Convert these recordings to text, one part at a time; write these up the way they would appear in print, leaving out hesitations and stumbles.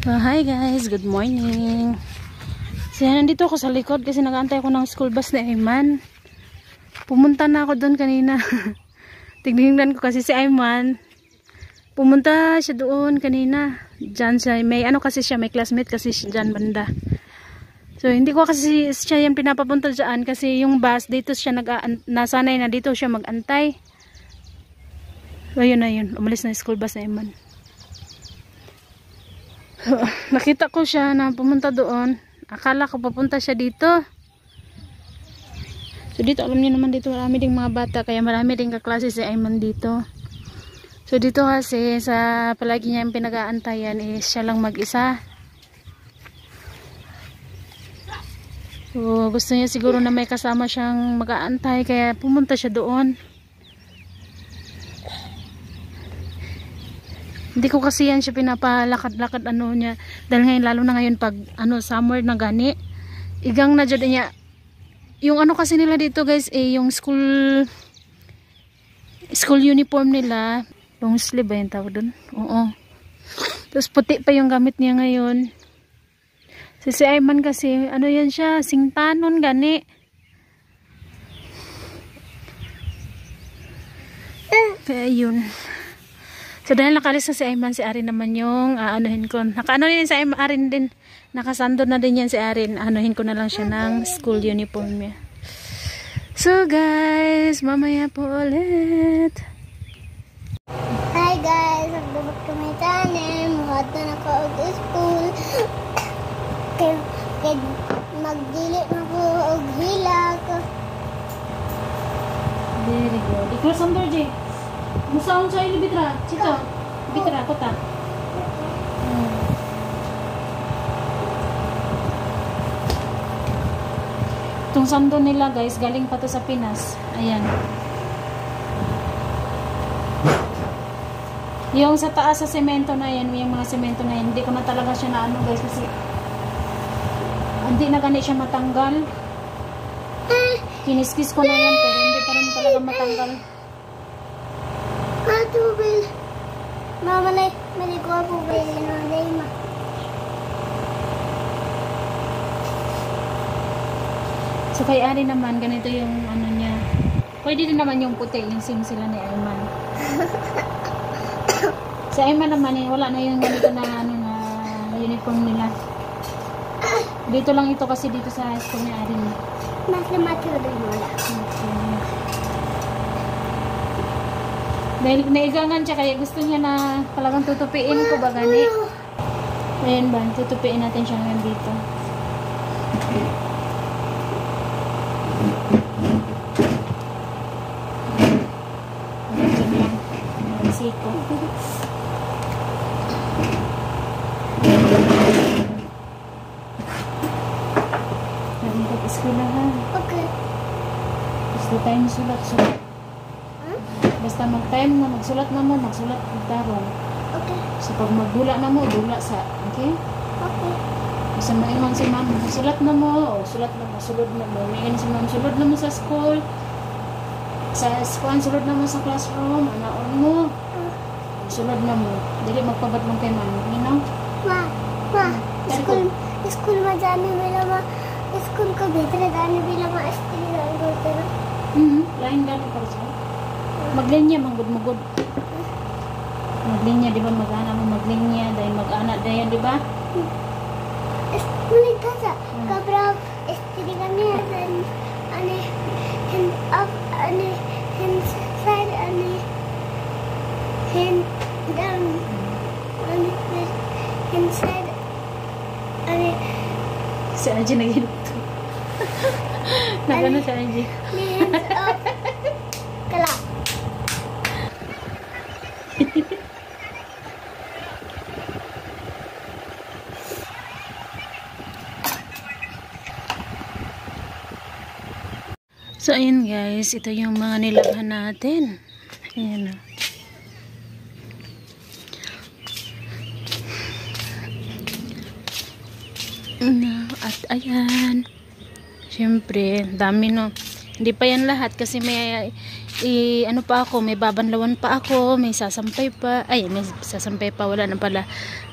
So, hi guys, good morning. So, nandito ako sa likod kasi nag-aantay ako ng school bus ni Ayman. Pumunta na ako doon kanina. Tignan ko kasi si Ayman. Pumunta siya doon kanina. Diyan siya, may ano kasi siya, may classmate kasi siya dyan banda. So, hindi ko kasi siya yung pinapapunta dyan kasi yung bus, dito siya nasanay na dito siya mag-antay. So, ayun na yun. Umalis na yung school bus ni Ayman. Nakita ko siya na pumunta doon. Akala ko papunta siya dito. So dito alam niyo naman dito marami ding mga bata kaya marami ding kaklase si Ayman dito. So dito kasi sa palagi niya yung pinag-aantayan is siya lang mag-isa. So gusto niya siguro na may kasama siyang mag-aantay kaya pumunta siya doon. Hindi ko kasi yan siya pinapalakad-lakad ano niya. Dahil ngayon, lalo na ngayon pag ano, summer na gani. Igang na dyan niya. Yung ano kasi nila dito guys, yung school uniform nila. Long sleeve ba yung tawag dun? Oo. Tapos puti pa yung gamit niya ngayon. Si Ayman kasi, ano yan siya, singtanon gani. Kaya yun. So dahil nakalis na si Ayman, si Arin naman yung anuhin ko. Nakaano din si Arin din. Nakasando na din yan si Arin. Anuhin ko na lang siya ng school uniform niya. So guys, mamaya po ulit. Hi guys, nagbabak kami tanim. Muhat na naka-school. Kaya magdili na po og hilag. Very good. Ikaw ang Jay. Musaon sa ili bitra. Sito. Bitra kota. Itong sando nila guys, galing pa to sa Pinas. Ayan. Yung sa taas sa semento na yan, yung mga semento na yan, hindi ko na talaga siya na ano guys kasi hindi na ganit siya matanggal. Kiniskis ko na yan pero hindi pa rin talaga matanggal. Tubil. Mama na, maligo ako bilhin ng lima. So kay Ari naman, ganito yung ano niya. Pwede din naman yung puti, yung sing sila ni Ayman. Si Ayman naman, wala na yung ganito na, ano, na uniform nila. Dito lang ito kasi dito sa school ni Ari. Mas namaturo din wala. Dahil naigangan siya kaya gusto niya na talagang tutupiin ko ba gani. Ayan ba, tutupiin natin siya ngayon dito. Ayan lang. Ayan siko. Ayan ka iskulahan. Okay. Gusto tayong sulat-sulat. Basta mag-time na, magsulat na mo, magsulat tarong. Okay. So pag magdula na mo, dula sa, okay? Okay. Basta maingon si ma'am, sulat na mo, o sulat na mo, sulod na mo. Maingon si ma'am, sulod na mo sa school. Sa school, sulod na mo sa classroom, anaon mo. Sulod na mo. Dili magpabatlong kay ma'am, you know? Ma, school madani bilang ma, school ko betre dani bilang ma estili dani betre. Lain gani pa siya. Maglinya manggod-mugod. Maglinya di ba mag-ana mo maglinya dahil mag-ana dayan di ba? Mulig ka sa kabra estili kami dan ane hand up ane hand side ane hand down ane hand side ane Si Aji naghinto. Nagano si Aji? hands up kala. So ayun guys, ito yung mga nilaghan natin. Ayan o. At ayan. Siyempre, dami no. Hindi pa yan lahat kasi may ano pa ako, may babanlawan pa ako, may sasampay pa. Ay, may sasampay pa, wala na pala.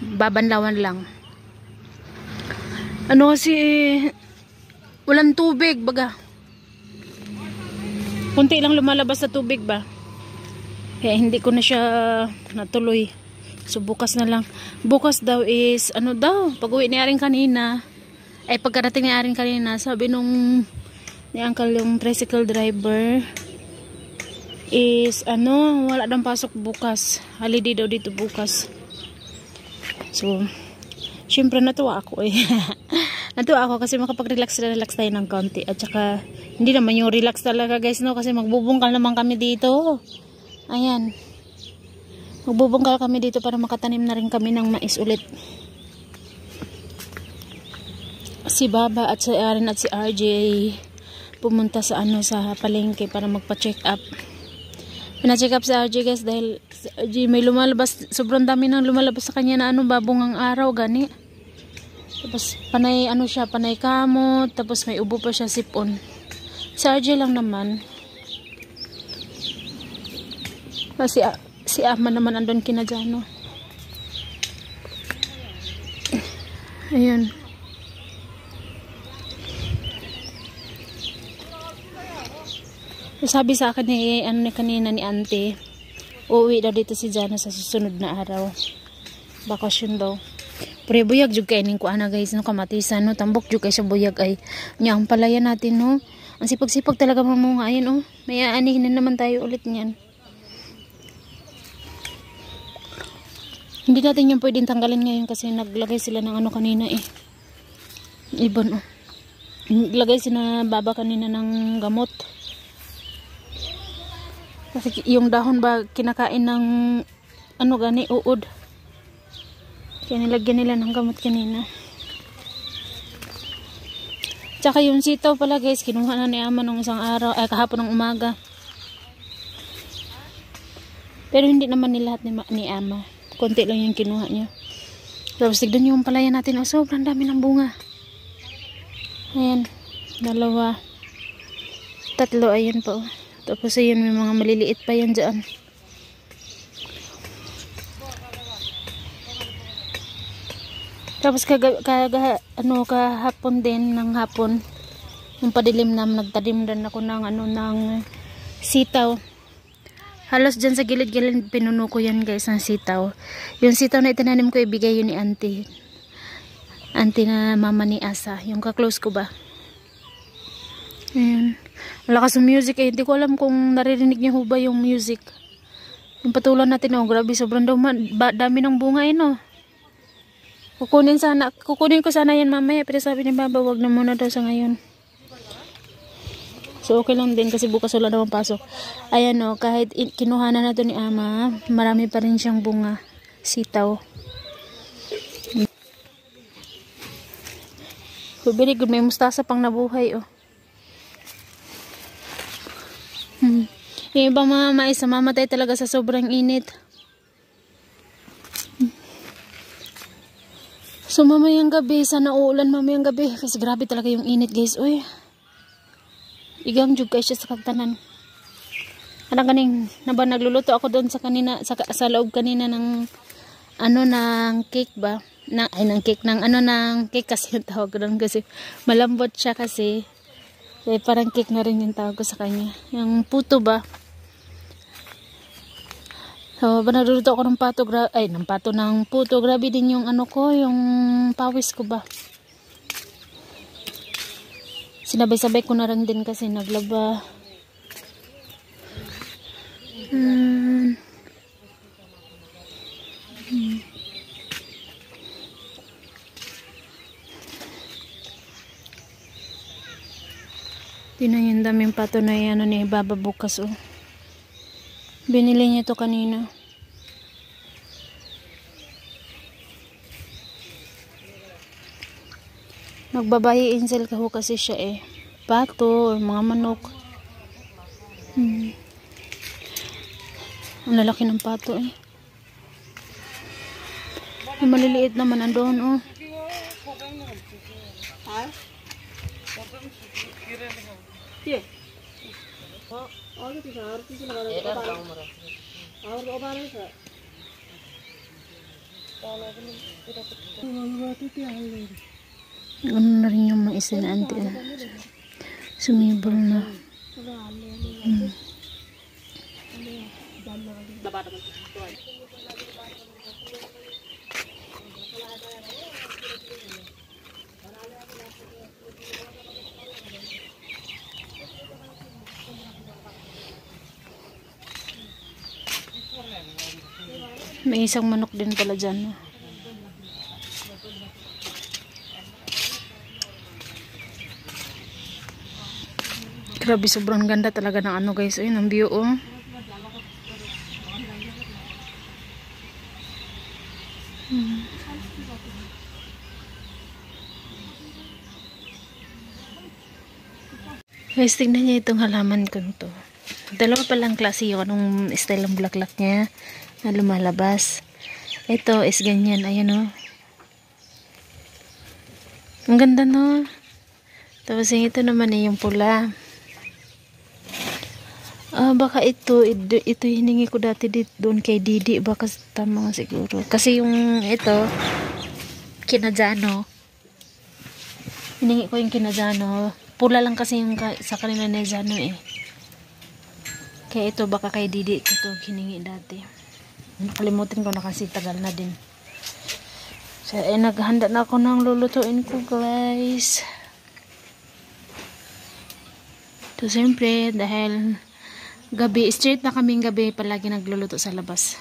Babanlawan lang. Ano kasi walang tubig baga. Kunti lang lumalabas sa tubig ba. Kaya hindi ko na siya natuloy. So bukas na lang. Bukas daw is ano daw, pag-uwi ni Aring kanina. Ay pagkarating ni Aring kanina, sabi nung ni Uncle yung tricycle driver is ano, wala daw pasok bukas. Holiday daw dito bukas. So syempre natuwa ako eh. Natuwa ako kasi makapag-relax tayo ng konti. At saka hindi naman yung relax talaga guys no, kasi magbubungkal naman kami dito. Ayan. Magbubungkal kami dito para makatanim na rin kami ng mais ulit. Si Baba at si Aaron at si RJ pumunta sa ano, sa palengke para magpa-check up. Pina-check up si RJ guys dahil si RJ may lumalabas, sobrang dami nang lumalabas sa kanya na ano, babong ang araw gani. Tapos panay ano siya, panay kamot, tapos may ubo pa siya, sipon. Si RJ lang naman. Kasi si Ama naman andun kina Jano. Ayun. Sabi sa akin ni ano ni kanina ni Auntie, uuwi daw dito si Jano sa susunod na araw. Bakasyon daw. Pre buyag jud kay ning kuana guys no, kamatisan no, tambok jud kay sa buyag ay nya ang palaya natin no. Ang sipag-sipag talaga mamunga ayan oh. May aanihin na naman tayo ulit niyan. Hindi natin yung pwedeng tanggalin ngayon kasi naglagay sila ng ano kanina eh. Ibon oh. Naglagay sila Baba kanina ng gamot. Kasi yung dahon ba kinakain ng ano gani uod. Kaya nilagyan nila ng gamot kanina. Tsaka yung sitaw pala guys, kinuha na ni Ama nung isang araw, kahapon ng umaga. Pero hindi naman ni lahat ni Ama. Konti lang yung kinuha niya. Tapos tignan yung palaya natin. Oh, sobrang dami ng bunga. Ayan. 2. 3. Ayan po. Tapos ayan, may mga maliliit pa yan dyan. Tapos kahapon din ng hapon, yung padilim na nagtanim din ako ng ano ng sitaw. Halos dyan sa gilid-gilid pinuno ko yan guys ng sitaw. Yung sitaw na itinanim ko ibigay yun ni Auntie. Auntie na mama ni Asa, yung ka-close ko ba. Ayan. Malakas yung music eh. Hindi ko alam kung naririnig niyo ba yung music. Yung patulan natin oh, grabe sobrang dami ng bunga eh no. Kukunin ko sana yan mamaya, pero sabi ni Baba wag na muna daw sa ngayon. So okay lang din kasi bukas wala naman pasok. Ayan o, kahit kinuha na to ni Ama, marami pa rin siyang bunga, sitaw. So very good, may mustasa pang nabuhay oh. Yung ibang mga mais mamatay talaga sa sobrang init. So mamayang gabi, sana uulan mamayang gabi. Kasi grabe talaga yung init guys. Uy. Igang jug guys siya sa kagtanan. Anong ganing, naba nagluluto ako doon sa kanina, sa loob kanina ng ano ng cake ba? Ng cake ng cake kasi yung tawag ko doon kasi malambot siya kasi. Kaya parang cake na rin yung tawag ko sa kanya. Yung puto ba? So, nagluluto ako ng puto. Grabe din yung ano ko, yung pawis ko ba. Sinabay-sabay ko na rin din kasi naglaba. Tingnan yung daming pato na yan ni Baba bukas oh. Binili niya to kanina. Nagbabayi insel ka ho kasi siya eh. Pato, mga manok. Ang lalaki ng pato eh. Yung maliliit naman andun oh. Ano na rin yung mais na ante. Sumibol na. May isang manok din pala dyan. Grabe, sobrang ganda talaga ng ano guys. Ayun, ang view oh. Guys, tignan niya itong halaman ko to. Dalawa palang klase yung anong style ng bulaklak niya na lumalabas. Ito is ganyan. Ayan o. Ang ganda no. Tapos yung ito naman yung pula. Baka ito hiningi ko dati doon kay Didi. Baka tama nga siguro. Kasi yung ito, kinadzano. Hiningi ko yung kinadzano. Pula lang kasi yung sa kanila na Zano eh. Kaya ito baka kay Didi ko ito hiningi dati. Nakalimutin ko na kasi tagal na din. So naghanda na ako ng lulutuin ko guys. So siyempre dahil gabi, straight na kaming gabi palagi nagluluto sa labas.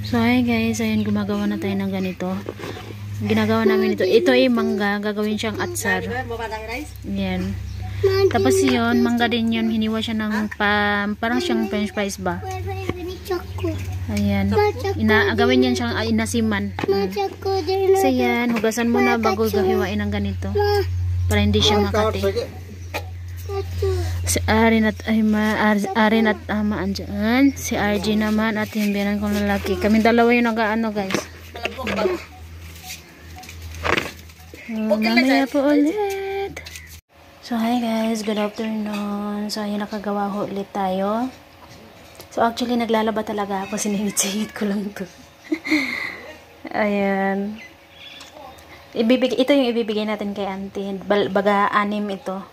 So hi guys, ayun gumagawa na tayo ng ganito. Ginagawa namin ito. Ito ay mangga. Gagawin siyang atsar. Yan. Tapos yun, mangga din yun. Hiniwa siya ng parang siyang french fries ba? Ayan. Gawin yan siyang inasiman. So yan, hugasan mo na bago gahiwain ng ganito. Para hindi siya makati. Si Arin at Ama andyan. Si RG naman at himbiran kong lalaki. Kami dalawa yung nag-ano guys. Mamaya po ulit. So hi guys, good afternoon. So ayun, nakagawa ho ulit tayo. So actually naglalaba talaga ako, sinihit-sihit ko lang to. Ayan. Ito yung ibibigay natin kay auntie. Baga 6 ito.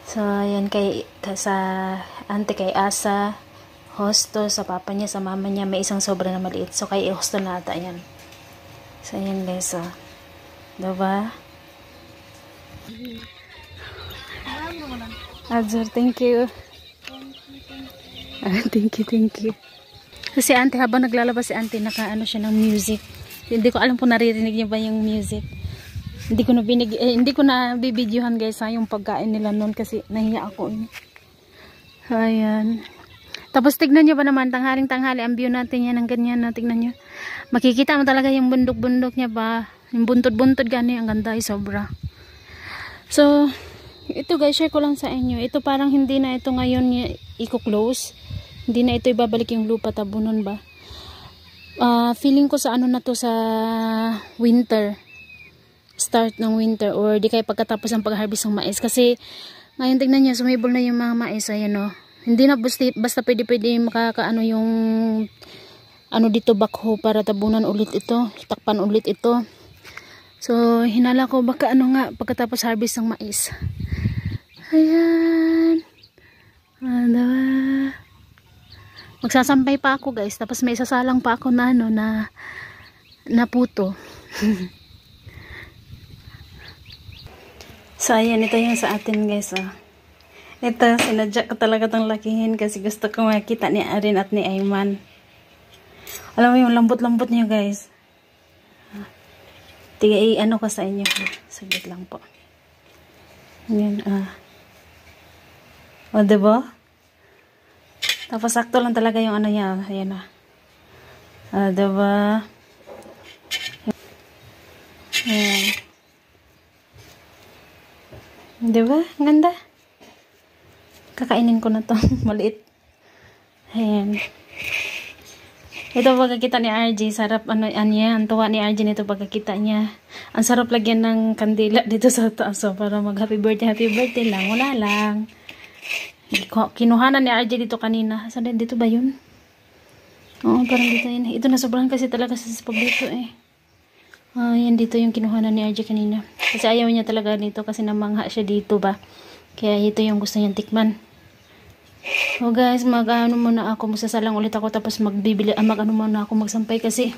So ayan, sa auntie kay Asa, Hosto, sa papa niya, sa mama niya, may isang sobra na maliit. So kay Hosto na ata yan. So ayan guys, so diba? Azur, thank you. Thank you. Kasi auntie, habang naglalabas si auntie, nakaano siya ng music. Hindi ko alam kung naririnig niya ba yung music. Hindi ko na bibidyohan guys yung pagkain nila noon kasi nahiya ako. Ayan. Tapos tignan nyo ba naman, tanghaling-tanghali ang view natin yan, ng ganyan na, tignan nyo. Makikita mo talaga yung bundok-bundok niya ba. Yung buntod-buntod gani, ang ganda ay sobra. So, ito guys, share ko lang sa inyo. Ito parang hindi na ito ngayon i-close. Hindi na ito ibabalik yung lupa, tabunon ba. Feeling ko sa ano na to, sa winter. Start ng winter or di kaya pagkatapos ng pag-harvest ng mais. Kasi ngayon tignan nyo, sumibol na yung mga mais. Ayan o. Hindi na basta pwede makakaano yung ano dito backhoe para tabunan ulit ito. Takpan ulit ito. So, hinala ko baka ano nga pagkatapos harvest ng mais. Ayan. Diba? Magsasampay pa ako guys. Tapos may sasalang pa ako na ano na puto. So, ayan. Ito yung sa atin guys. Oh. Ito, sinadya ko talaga itong lakihin kasi gusto ko makita ni Arin at ni Ayman. Alam mo yung lambot-lambot niya guys. Tiga ano ko sa inyo. Saglit lang po. Ayan, O, diba? Tapos sakto lang talaga yung ano niya. Ayan na. Diba? Ayan. Diba? Ang ganda. Kakainin ko na to. Maliit. Ayan. Ito pagkakita ni RG, sarap ano niya, ang tuwa ni RG nito pagkakita niya. Ang sarap lagyan ng kandila dito sa taas so, para mag happy birthday lang. Wala lang. Kinuhanan ni RG dito kanina. Saan dito ba yun? Oo, parang dito yun. Ito na sobrang kasi talaga sa spag dito eh. Yan dito yung kinuhanan ni RJ kanina. Kasi ayaw niya talaga dito kasi namangha siya dito ba. Kaya ito yung gusto niyang tikman. So guys, mag-ano muna ako. Magsasalang ulit ako tapos mag-ano muna ako magsampay kasi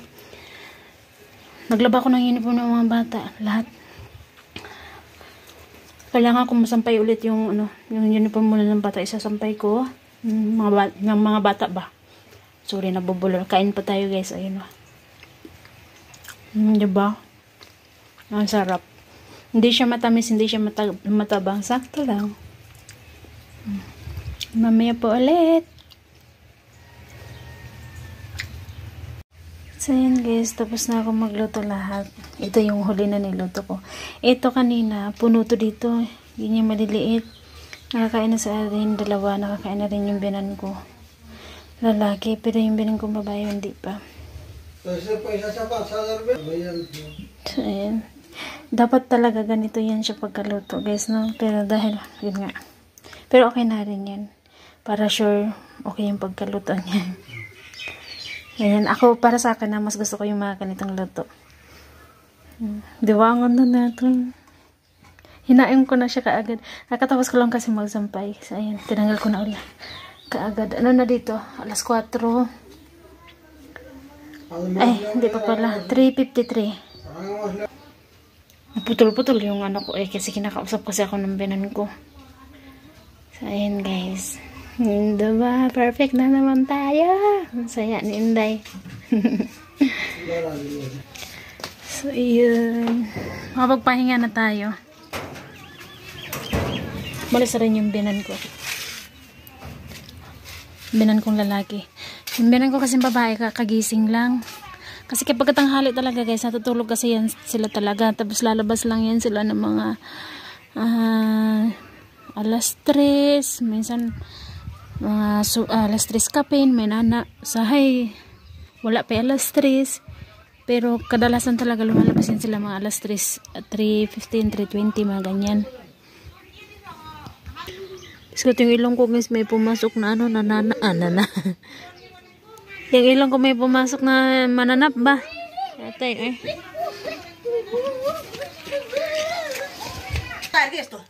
naglaba ko ng uniform ng mga bata. Lahat. Kailangan ko masampay ulit yung yung uniform muna ng bata. Isasampay ko. Ng mga bata ba. Sorry, nabubulol. Kain pa tayo guys. Ayun o. Diba? Ang sarap. Hindi siya matamis, hindi siya matabang. Sakto lang. Mamaya po ulit. So yun guys, tapos na ako magluto lahat. Ito yung huli na niluto ko. Ito kanina, puno to dito. Yun yung maliliit. Nakakain na sa atin, dalawa. Nakakain na rin yung binan ko. Lalaki, pero yung binan ko babae, hindi pa. So yun. Dapat talaga ganito yan siya pagkaluto guys, no? Pero dahil, yun nga. Pero okay na rin yan. Para sure, okay yung pagkaluto niya. Ayan, ako para sa akin na mas gusto ko yung mga ganitong luto. Diwangon na natin. Hinain ko na siya kaagad. Nakatapos ko lang kasi magsampay. So, ayan, tinanggal ko na ulit. Kaagad. Ano na dito? Alas 4. Ay, hindi pa pala. 3:53. Naputol-putol yung ano ko kasi kinakausap kasi ako ng binan ko. So, ayan guys. Diba? Perfect na naman tayo. Ang saya ni Inday. So, yun. Mapagpahinga na tayo. Malis rin yung binan ko. Binan kong lalaki. Yung binan ko kasi babae, kakagising lang. Kasi kapag tanghali talaga guys, natutulog kasi yan sila talaga. Tapos lalabas lang yan sila ng mga alas 3. Minsan mga alas 3 kapin, may nana sahay, wala pa alas 3, pero kadalasan talaga lumalabas yan sila mga alas 3, 3:15, 3:20, mga ganyan. So yung ilong ko guys, may pumasok na nana. Yung ilong ko may pumasok na mananap ba? Atay esto.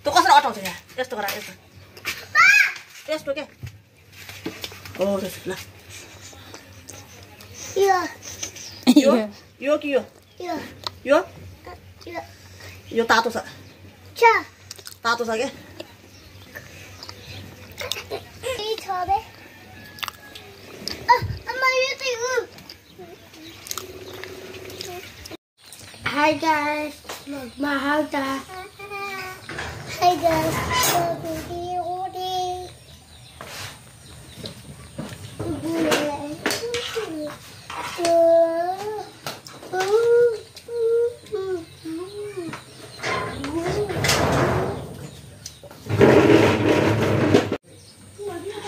Toca hacer otro, ya. Esto, cara, esto. ¿Esto qué? Oh, la. Yo. Yo tato sa. Tato sa qué? Hi guys, magmahal ka. Hi guys,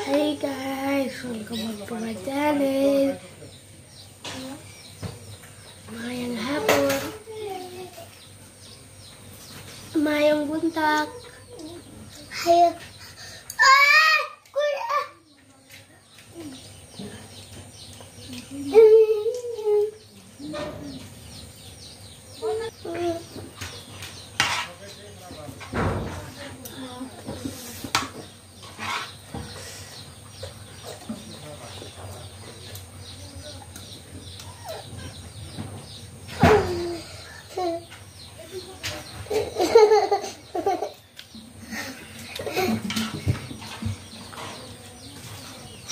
Hey guys, welcome back to my channel. Mayang hapon, mayang buntak. Hay. Kuya.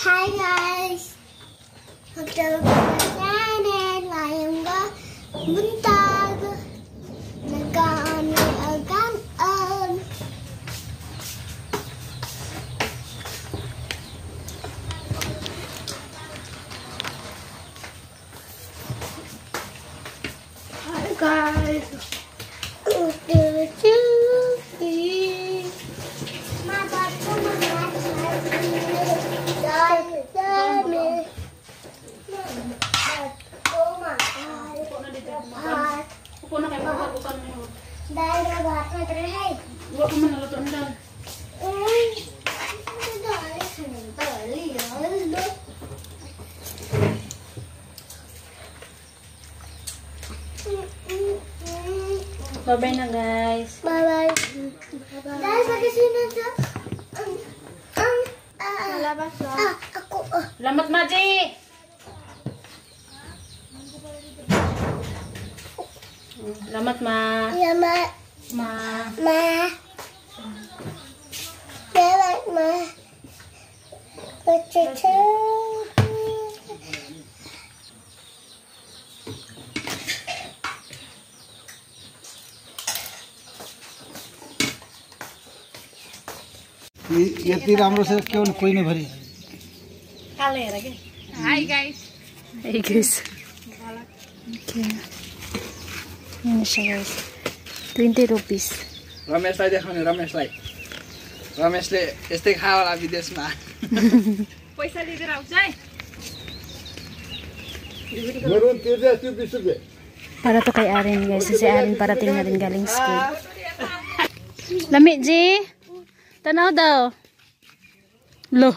Hi guys. bye-bye na guys. Bye-bye. Guys, mag-sino siya? Malabas siya. Ako. Salamat, Maji! Salamat, Ma. Salamat. Ma. Salamat, Ma. यति राम्रो छ केवल कोही नै भरि Hi guys. Okay. Yan na siya guys. 20 rupees. रमेशलाई देखाउने रमेशलाई रमेशले यस्तै खायो होला विदेशमा पैसा लिएर आउँछ है मेरो 20 रुपियाँ Para to kay Aren guys. Si Aren parating na rin galing school. Lami, G. Tanaw daw. Lo.